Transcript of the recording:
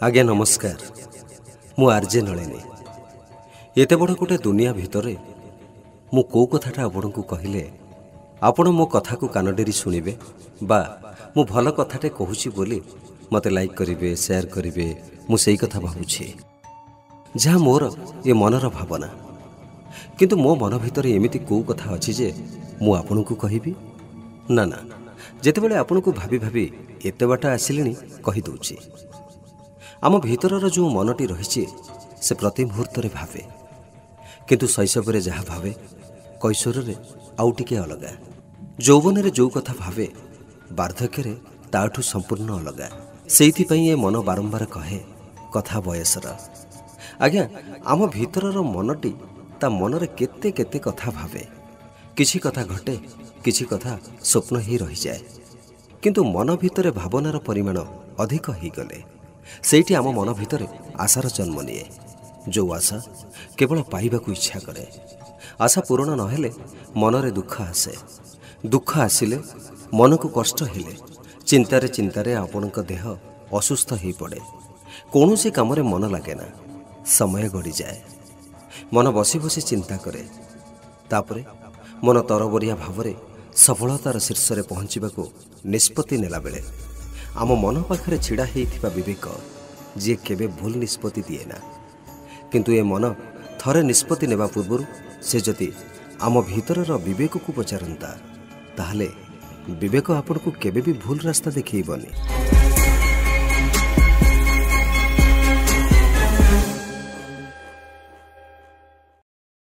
आज्ञा नमस्कार। मु आरजे नलिनी। एते बड़ गोटे दुनिया भितर मु कौ कथाटा आपण को कहले आपण मो कथा को कान डेरी शुणिबे बा मु भल कथाटे कहूची बोली मते लाइक करिवे, शेयर करिवे। मु सेई कथा भाबुछि जहाँ मोर ये मनर भावना, किंतु मो मन भितर एमिति कौ कथा अछि जे मु आपण को कहिबी ना ना। जेतेबेले आपण को भाबी भाबी एते बाटा आसिलिनी कहि दउछि। आम भीतर जो मनटी रही से प्रति मुहूर्त भावे, किंतु शैशव जहाँ भावे कैशोर आउ टिके अलगा, यौवन रे जो कथा भावे वार्धक्य ताठू संपूर्ण अलगा। से मन बारंबार कहे कथा बयसर। आज्ञा आम भीतर मनटी ता मनरे केते केते कथा भावे। किछि कथा घटे, किछि कथा स्वप्न ही रही जाए, किंतु मन भितर भावनार परिमाण अधिक ही गले सेठी आम मन भितर आशार जन्म निए। जो आशा केवल पाइबा को इच्छा करे, आशा पूर्ण नहेले मनरे दुख आसे। दुख आसिले मन को कष्ट हेले चिंतारे चिंतारे आपणक देह असुस्थ हो पड़े। कौन सी काम मन लगे ना, समय गड़ी जाए। मन बसी बसी चिंता करे, तापरे मन तरबरिया भावरे सफलतार शीर्ष में पहुँचवा निष्पत्ति नेला बेले आम मन पाखरे छिड़ा होइथिबा विवेक जी केबे भूल निष्पत्ति दिए ना। किंतु ए मन थरे निष्पत्ति नेबा पूर्व से जदि आम भीतरर विवेक को पचारंता, ताहले विवेक आपन को केबे भी भूल रास्ता देखैबनी।